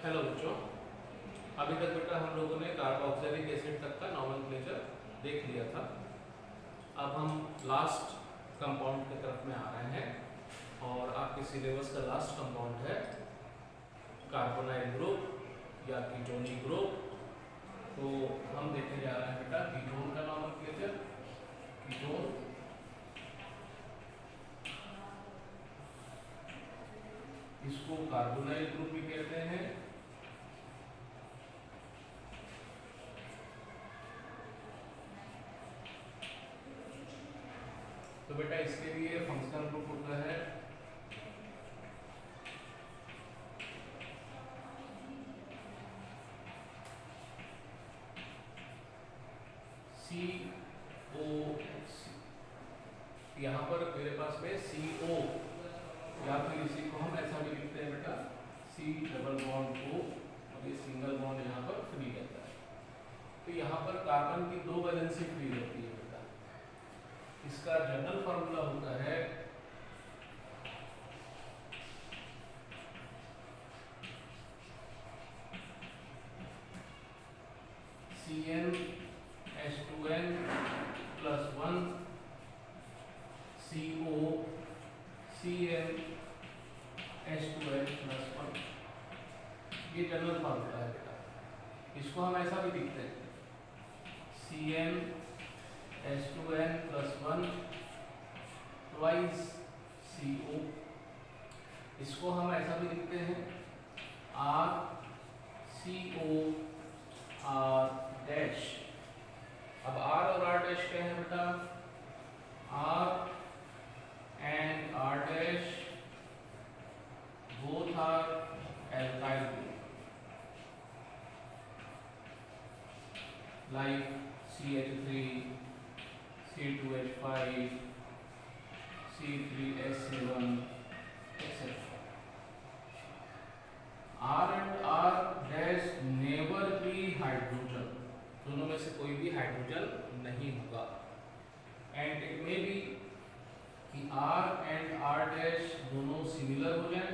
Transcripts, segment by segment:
Hello बच्चों, अभी तक बेटा हम लोगों ने कार्बोक्सिलिक एसिड तक का नॉमेनक्लेचर देख लिया था। अब हम लास्ट कंपाउंड की तरफ में आ रहे हैं और आपके सिलेबस का लास्ट कंपाउंड है कार्बोनाइल ग्रुप या कीटोनिक ग्रुप। तो हम देखने जा रहे हैं बेटा कीटोन का नॉमेनक्लेचर। कीटोन इसको कार्बोनाइल ग्रुप भी कहते हैं। तो बेटा इसके लिए फंक्शनल ग्रुप होता है COC। यहाँ पर मेरे पास में CO या फिर इसी को हम ऐसा भी लिखते हैं बेटा C डबल बॉन्ड O और ये सिंगल बॉन्ड यहाँ पर फ्री रहता है। तो यहाँ पर कार्बन की दो वैलेंसी फ्री रहती है बेटा। इसका जनरल फार्मूला होता है CnH2n plus 1 CO CnH2n plus 1। ये जनरल फार्मूला है बेटा। इसको हम ऐसा भी लिखते हैं CnH2n प्लस 1 ट्वाइस CO। इसको हम ऐसा भी लिखते हैं RCO R डैश। अब R और R डैश क्या है बेटा? R and R dash both are alkyl group like CH3, C2H5, C3H7, etc. R and R dash never be hydrogen। दोनों में से कोई भी हाइड्रोजन नहीं होगा। एंड इट मे बी कि R एंड R डैश दोनों सिमिलर हो जाए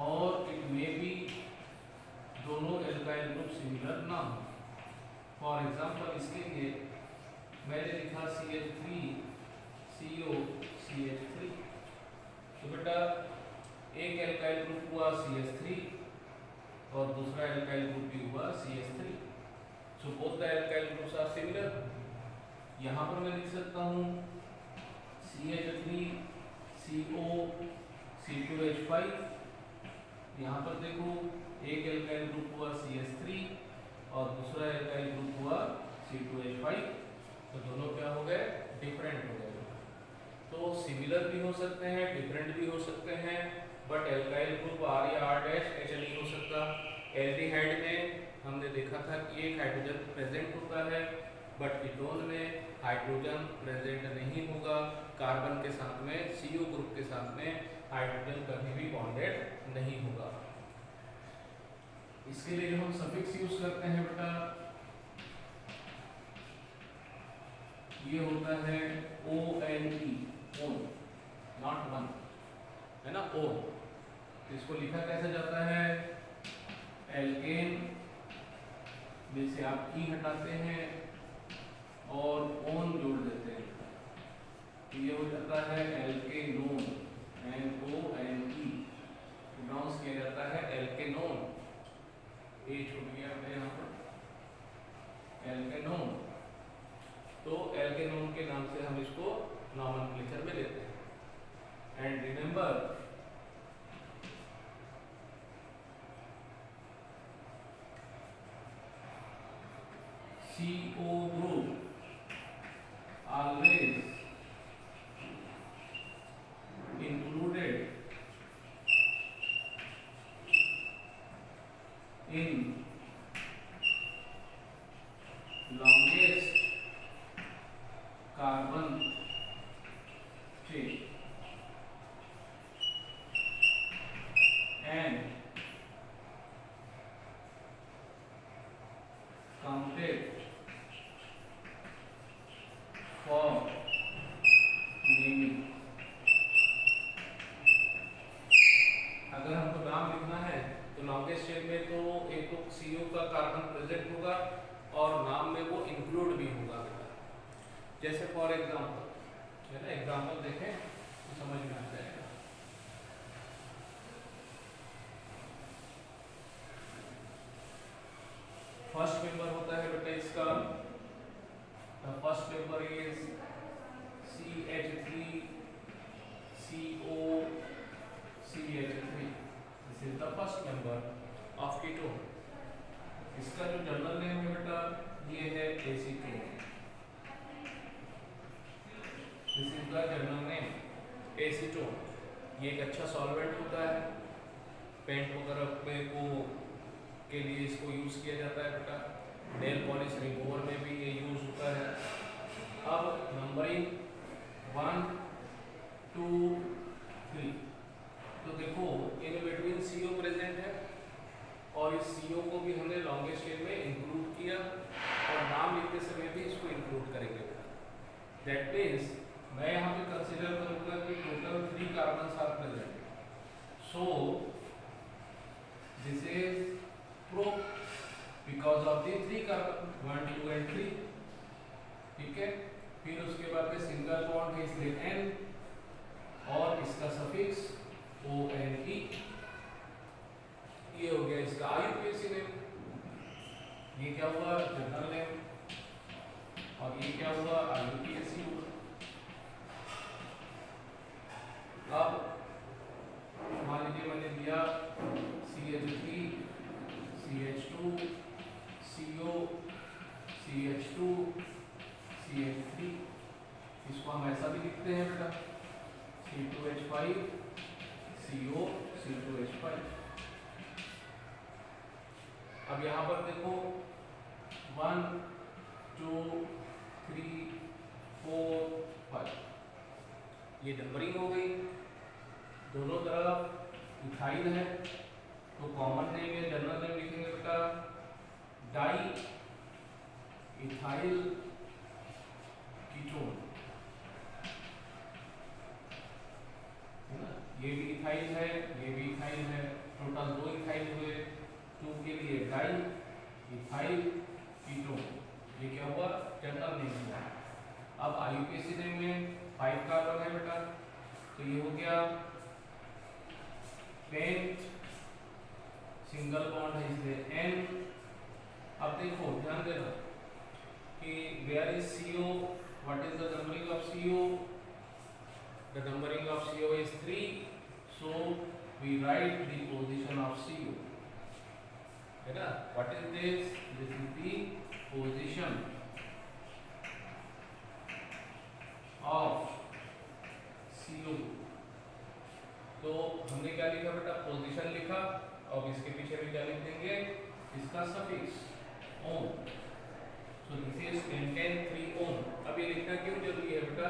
और इट मे बी दोनों एल्काइल ग्रुप सिमिलर ना हो। फॉर एग्जांपल इसके लिए मैंने लिखा CH3 CO CH3। तो बेटा एक एल्काइल ग्रुप हुआ CH3 और दूसरा एल्काइल ग्रुप भी हुआ CH3। So both the alkyl groups are similar. यहाँ पर मैं लिख सकता हूँ CH3 CO C2H5। यहाँ पर देखो एक एल्काइल ग्रुप हुआ CH3 और दूसरा एल्काइल ग्रुप हुआ C2H5। तो दोनों क्या हो गए? डिफरेंट हो गए। तो सिमिलर भी हो सकते हैं, डिफरेंट भी हो सकते हैं, बट एल्काइल ग्रुप R या R डैश ऐसे नहीं हो सकता। एल्डिहाइड में हमने देखा था कि एक हाइड्रोजन प्रेजेंट होता है, बट कीटोन में हाइड्रोजन प्रेजेंट नहीं होगा। कार्बन के साथ में CO ग्रुप के साथ में हाइड्रोजन कभी भी बॉन्डेड नहीं होगा। इसके लिए जो हम सफिक्स यूज करते हैं बेटा ये होता है ONE, ओन, नॉट वन, है ना, ओन। तो इसको लिखा कैसे जाता है? एल्केन में से आप ई हटाते हैं और ओन जोड़ देते हैं। तो ये हो जाता है एल्केनोन, NONE। प्रोनाउंस किया जाता है एल्केनोन। ए छूट गया है यहाँ पर, एल्केनोन। तो एल्केनोन के नाम से हम इसको नॉमेनक्लेचर में लेते हैं। And remember CO group always included in longest carbon chain and counted जैसे फॉर एग्जाम्पल है ना, एग्जाम्पल देखें तो समझ में आ जाएगा। फर्स्ट मेंबर होता है बेटा इसका, the first member is CH3 CO CH3, this is the first member of ketone. इसका जो जनरल नेम है बेटा ये है acetone, this is the general name acetone. ये एक अच्छा सॉल्वेंट होता है, पेंट वगैरह पे को के लिए इसको यूज किया जाता है बेटा, नेल पॉलिश रिमूवर में भी ये यूज होता है। अब नंबरिंग 1 2 3, तो देखो इन बिटवीन CO प्रेजेंट है और इस CO को भी हमने लॉन्गेस्ट चेन में इंक्लूड किया और नाम लिखते समय भी इसको इंक्लूड करेंगे बेटा। दैट मीन्स मैं यहाँ पे कंसीडर करूँगा कि total 3 carbons are present, so this is pro because of the 3 carbon 1 2 and 3, ठीक है। फिर उसके बाद में सिंगल बॉन्ड है इसलिए N और इसका सफिक्स ONE, ये हो गया इसका IUPAC नेम। ये क्या हुआ जनरल नेम, और ये क्या हुआ IUPAC हुआ। अब मान लीजिए मैंने दिया CH3 CH2 CO CH2 CH3, इसको हम ऐसा भी लिखते हैं बेटा C2H5 CO C2H5। अब यहाँ पर देखो 1 2 3 4 5, ये नंबरिंग हो गई। दोनों तरफ इथाइल है तो कॉमन नेम या जनरल नेम लिखेंगे बेटा डाई इथाइल कीटोन, है ना। ये भी इथाइल है, ये भी इथाइल है, टोटल 2 इथाइल हुए, 2 के लिए डाई इथाइल कीटोन। ये क्या हुआ जनरल नेम हुआ। अब IUPAC नेम में 5 कार्बन है बेटा, तो ये हो गया पेंट, सिंगल बॉन्ड है इसलिए N। अब देखो ध्यान देना कि where is CO, what is the numbering of CO, the numbering of CO is 3, so we write the position of CO, है ना। What is this, this is the position of CO। तो हमने क्या लिखा बेटा पोजीशन लिखा, और इसके पीछे भी क्या लिख देंगे इसका suffix own, so this is 10 3 own. अब ये लिखना क्यों जरूरी है बेटा,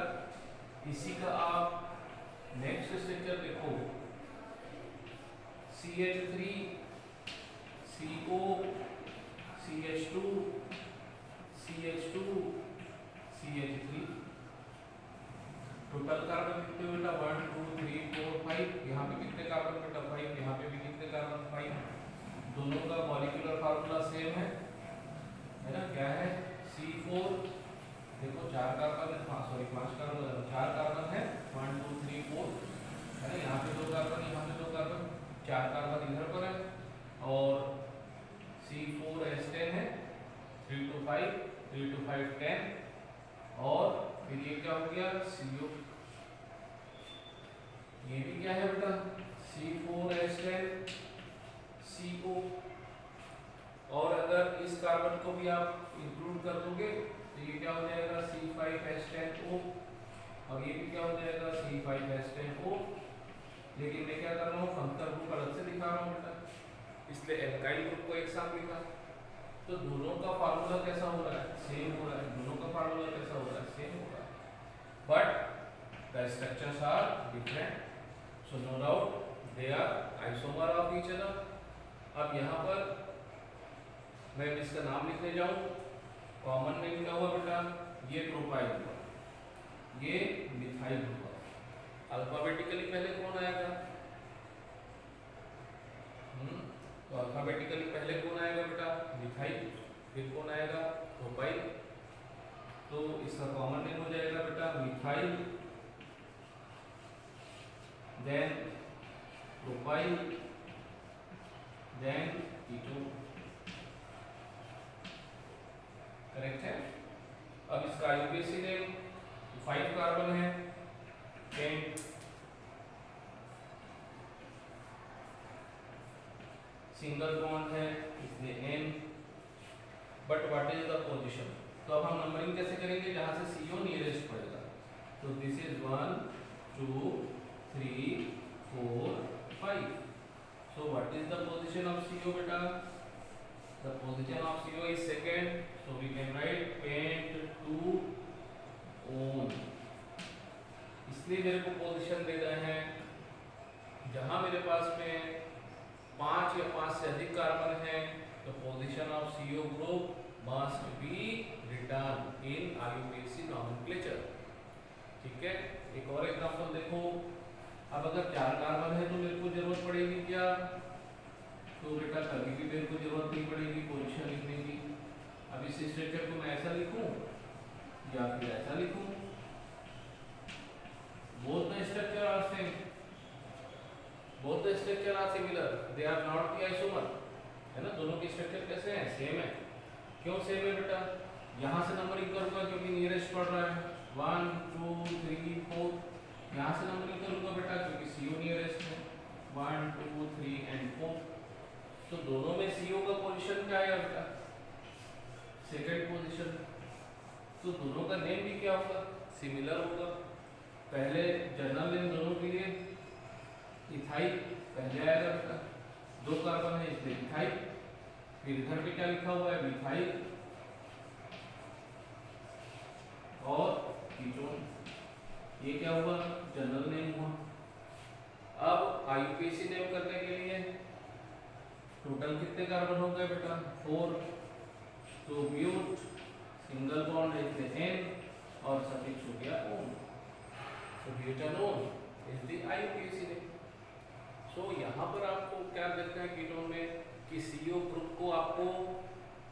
इसी का आप नेक्स्ट स्ट्रक्चर देखो CH3 CO CH2 CH2 CH3, total carbon कितने बेटा 1 2 3 4 5, यहाँ पे कितने कार्बन बेटा 5, यहाँ पे भी कितने कार्बन 5। दोनों का मॉलिक्यूलर फार्मूला सेम है ना, क्या है C4, देखो 4 कार्बन है, हाँ सॉरी 5 कार्बन 4 कार्बन है 1 2 3 4, है ना। यहाँ पे 2 कार्बन, यहाँ पे 2 कार्बन, 4 कार्बन इधर पर है, और C4H10 है 3 to 5 10, और फिर ये क्या हो गया CO, ये भी क्या है बेटा C4H10 CO, और अगर इस कार्बन को भी आप इंक्लूड कर दोगे तो ये क्या हो जाएगा C5H10O, और ये भी क्या हो जाएगा C5H10O। लेकिन मैं क्या कर रहा हूँ फंक्शनल ग्रुप अलग से दिखा रहा हूँ बेटा, इसलिए एल्काइल ग्रुप को एक साथ लिखा। तो दोनों का फार्मूला कैसा हो रहा है सेम हो रहा है, दोनों का फार्मूला कैसा हो रहा है सेम हो रहा है, but the structures are different, so no doubt they are isomer of each other. अब यहाँ पर मैं इसका नाम लिखने जाऊँ, कॉमन नेम क्या हुआ बेटा, ये प्रोपाइल हुआ, ये मिथाइल हुआ। अल्फाबेटिकली पहले कौन आएगा, तो अल्फाबेटिकली पहले कौन आएगा बेटा मिथाइल, फिर कौन आएगा प्रोपाइल। तो इसका कॉमन नेम हो प्रोपाइल देन कीटोन। करेक्ट है। अब इसका आईयूपीएसी नेम 5 कार्बन है, पेंट सिंगल बॉन्ड है इसलिए N, but what is the position. तो अब हम नंबरिंग कैसे करेंगे, जहां से CO नियरेस्ट पड़ेगा। तो this is 1 2 3 4 5। So what is the position of CO बेटा, the position of CO is second, so we can write pent two one. इसलिए मेरे को पोजीशन दे रहे हैं जहां मेरे पास में 5 या 5 से अधिक कार्बन है, तो position of CO group must be written in IUPAC nomenclature। ठीक है। एक और एग्जांपल देखो, अब अगर 4 कार्बन है तो मेरे को जरूरत पड़ेगी क्या, तो बेटा कभी भी मेरे को जरूरत नहीं पड़ेगी पोजीशन लिखने की। अब इस स्ट्रक्चर को मैं ऐसा लिखूं या फिर ऐसा लिखूं, both the structure are same, both the structure are similar, they are not the isomer, है ना। दोनों की स्ट्रक्चर कैसे हैं, सेम है। क्यों सेम है बेटा, यहाँ से नंबरिंग करूंगा क्योंकि नियरेस्ट पड़ रहा है 1 2 3 4। यहाँ से नंबरिंग करूंगा बेटा क्योंकि CO नियरेस्ट है 1 2 3 एंड 4। तो दोनों में CO का पोजीशन क्या है बेटा, सेकंड पोजीशन। तो दोनों का नेम भी क्या होगा, सिमिलर होगा। पहले जनरल नेम दोनों के लिए इथाइल पहले आएगा बेटा, 2 कार्बन है इसलिए इथाइल। फिर इधर पे क्या लिखा हुआ है, मिथाइल और कीटोन। ये क्या हुआ, जनरल नेम हुआ। अब आईयूपीएसी नेम करने के लिए टोटल कितने कार्बन हो गए बेटा, 4। तो ब्यूट सिंगल बॉन्ड है इसलिए N और सफिक्स हो गया ओन। तो butanone is the IUPAC name. So यहाँ पर आपको क्या देखना है कीटोन में कि CO ग्रुप को आपको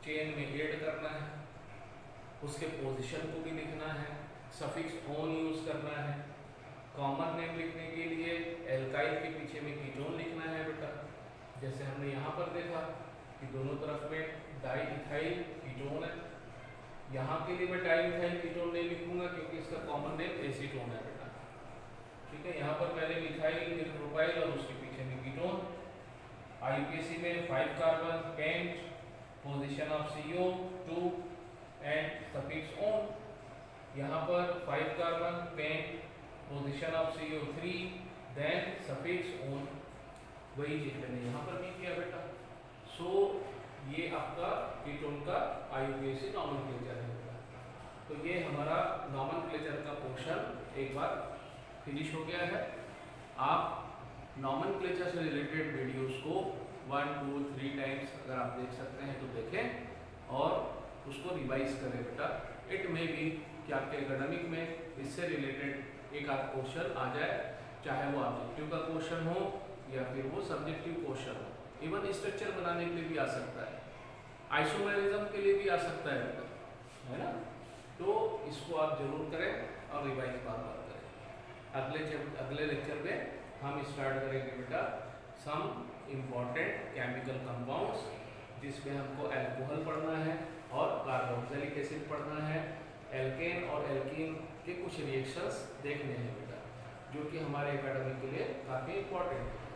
चेन में ऐड करना है, उसके पोजीशन को भी लिखना है, सफिक्स ओन यूज करना है। कॉमन नेम लिखने के लिए एल्काइल के पीछे में कीटोन लिखना है बेटा। जैसे हमने यहाँ पर देखा कि दोनों तरफ में डाई इथाइल कीटोन है, यहाँ के लिए मैं डाई इथाइल कीटोन नहीं लिखूंगा क्योंकि इसका कॉमन नेम एसीटोन है बेटा। ठीक है, यहाँ पर पहले मिथाइल फिर प्रोपाइल और उसके पीछे में कीटोन। आईयूपीएसी में 5 carbon, pent, position of CO 2 and suffix one. यहाँ पर 5 carbon, pent, position of CO 3 then suffix one. वही चीज मैंने यहाँ पर भी किया बेटा। सो ये आपका कीटोन का आईयूपीएसी नॉमेनक्लेचर है बेटा। तो ये हमारा नॉमेनक्लेचर का पोर्शन एक बार फिनिश हो गया है। आप नॉमेनक्लेचर से रिलेटेड वीडियोस को 1 2 3 टाइम्स अगर आप देख सकते हैं तो देखें और उसको रिवाइज करें बेटा। इट में भी कि आपके एकेडमिक में इससे रिलेटेड एक आध क्वेश्चन आ जाए, चाहे वो ऑब्जेक्टिव का क्वेश्चन हो या फिर वो सब्जेक्टिव क्वेश्चन हो। इवन स्ट्रक्चर बनाने के लिए भी आ सकता है, आइसोमेरिज्म के लिए भी आ सकता है बेटा, है ना। तो इसको आप जरूर करें और रिवाइज बार बार करें। अगले लेक्चर में हम स्टार्ट करेंगे बेटा सम इम्पॉर्टेंट केमिकल कंपाउंड्स, जिसमें हमको अल्कोहल पढ़ना है और कार्बोक्सिलिक एसिड पढ़ना है। एल्केन और एल्कीन के कुछ रिएक्शंस देखने हैं बेटा, जो कि हमारे एकेडमिक के लिए काफ़ी इम्पोर्टेंट है।